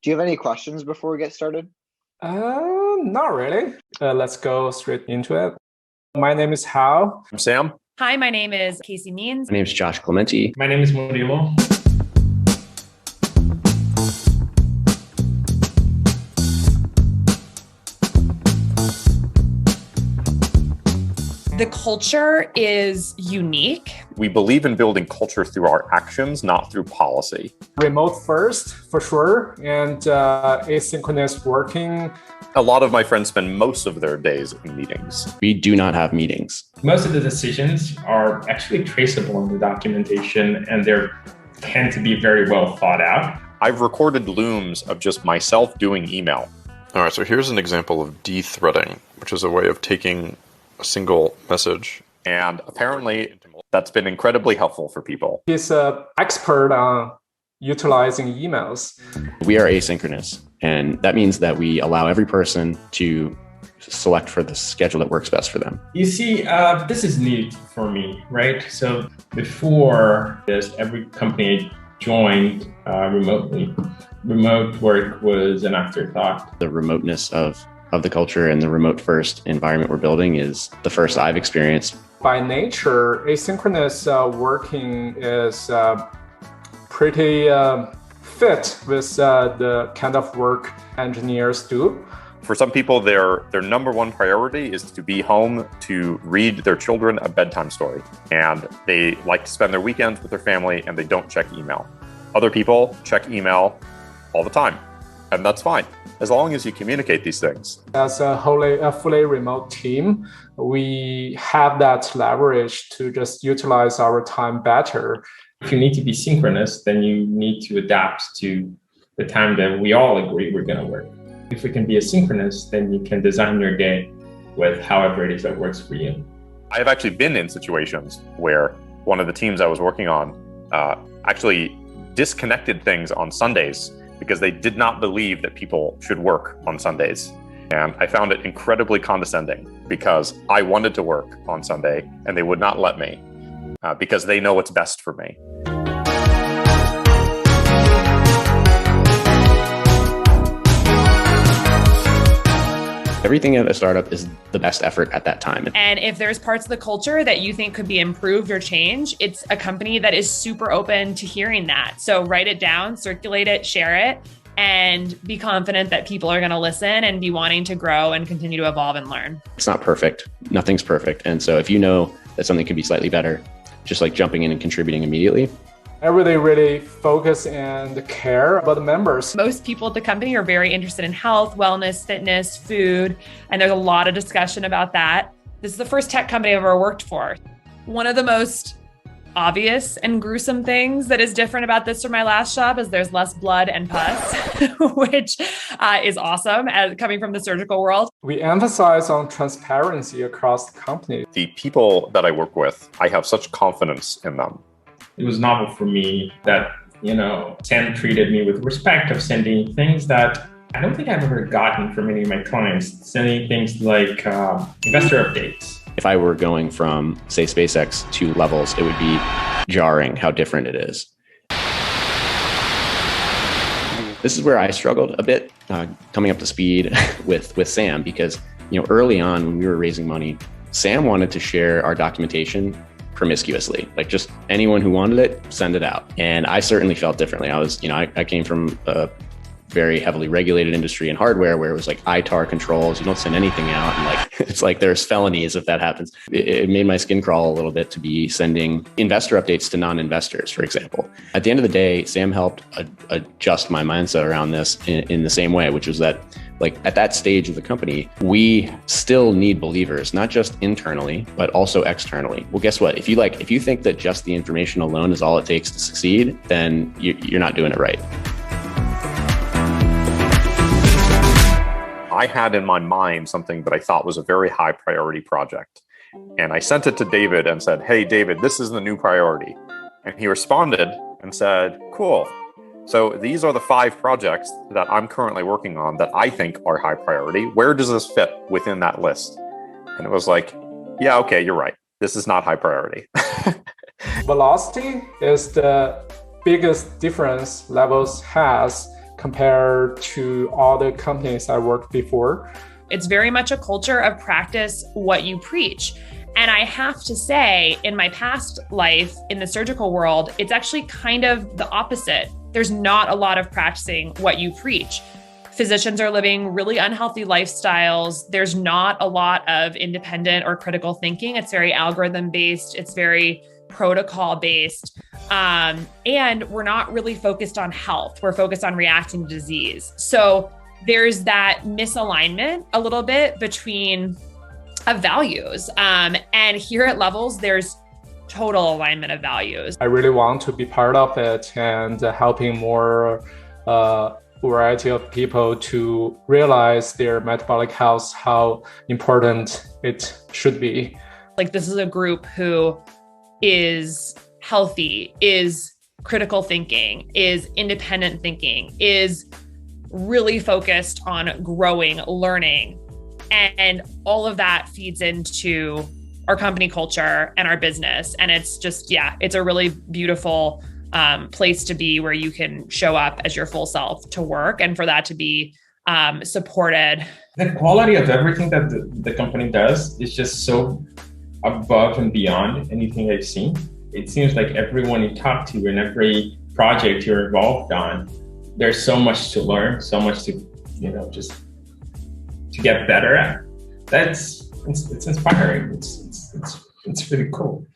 Do you have any questions before we get started? Not really. Let's go straight into it. My name is Hao. I'm Sam. Hi, my name is Casey Means. My name is Josh Clementi. My name is Murilo. The culture is unique. We believe in building culture through our actions, not through policy. Remote first, for sure, and asynchronous working. A lot of my friends spend most of their days in meetings. We do not have meetings. Most of the decisions are actually traceable in the documentation, and they tend to be very well thought out. I've recorded looms of just myself doing email. All right, so here's an example of de-threading, which is a way of taking a single message. And apparently that's been incredibly helpful for people. He's an expert on utilizing emails. We are asynchronous, and that means that we allow every person to select for the schedule that works best for them. You see, this is new for me, right? So before this, every company joined remotely. Remote work was an afterthought. The remoteness of the culture and the remote first environment we're building is the first I've experienced. By nature, asynchronous working is pretty fit with the kind of work engineers do. For some people, their number one priority is to be home to read their children a bedtime story. And they like to spend their weekends with their family and they don't check email. Other people check email all the time, and that's fine, as long as you communicate these things. As a fully remote team, we have that leverage to just utilize our time better. If you need to be synchronous, then you need to adapt to the time that we all agree we're going to work. If it can be asynchronous, then you can design your day with however it is that works for you. I've actually been in situations where one of the teams I was working on actually disconnected things on Sundays because they did not believe that people should work on Sundays. And I found it incredibly condescending because I wanted to work on Sunday and they would not let me because they know what's best for me. Everything at a startup is the best effort at that time. And if there's parts of the culture that you think could be improved or changed, it's a company that is super open to hearing that. So write it down, circulate it, share it, and be confident that people are going to listen and be wanting to grow and continue to evolve and learn. It's not perfect. Nothing's perfect. And so if you know that something could be slightly better, just like jumping in and contributing immediately. Everybody really focus and care about the members. Most people at the company are very interested in health, wellness, fitness, food, and there's a lot of discussion about that. This is the first tech company I've ever worked for. One of the most obvious and gruesome things that is different about this from my last job is there's less blood and pus, which is awesome as coming from the surgical world. We emphasize on transparency across the company. The people that I work with, I have such confidence in them. It was novel for me that, Sam treated me with respect of sending things that I don't think I've ever gotten from any of my clients, sending things like investor updates. If I were going from, say, SpaceX to Levels, it would be jarring how different it is. This is where I struggled a bit coming up to speed with Sam, because early on when we were raising money, Sam wanted to share our documentation promiscuously, like just anyone who wanted it, send it out. And I certainly felt differently. I came from a very heavily regulated industry in hardware where it was like ITAR controls. You don't send anything out. And it's like there's felonies if that happens. It made my skin crawl a little bit to be sending investor updates to non-investors, for example. At the end of the day, Sam helped adjust my mindset around this in the same way, which was that at that stage of the company, we still need believers, not just internally, but also externally. Well, guess what? If you think that just the information alone is all it takes to succeed, then you're not doing it right. I had in my mind something that I thought was a very high priority project. And I sent it to David and said, "Hey, David, this is the new priority." And he responded and said, "Cool. So these are the 5 projects that I'm currently working on that I think are high priority. Where does this fit within that list?" And it was like, yeah, okay, you're right. This is not high priority. Velocity is the biggest difference Levels has compared to all the companies I worked before. It's very much a culture of practice what you preach. And I have to say, in my past life in the surgical world, it's actually kind of the opposite. There's not a lot of practicing what you preach. Physicians are living really unhealthy lifestyles. There's not a lot of independent or critical thinking. It's very algorithm-based. It's very protocol-based. And we're not really focused on health. We're focused on reacting to disease. So there's that misalignment a little bit between of values. And here at Levels, there's total alignment of values. I really want to be part of it and helping more variety of people to realize their metabolic health, how important it should be. Like, this is a group who is healthy, is critical thinking, is independent thinking, is really focused on growing, learning. And all of that feeds into our company culture and our business. And it's just, it's a really beautiful place to be, where you can show up as your full self to work, and for that to be supported. The quality of everything that the company does is just so above and beyond anything I've seen. It seems like everyone you talk to and every project you're involved on, there's so much to learn, so much to, just to get better at. It's inspiring. It's really cool.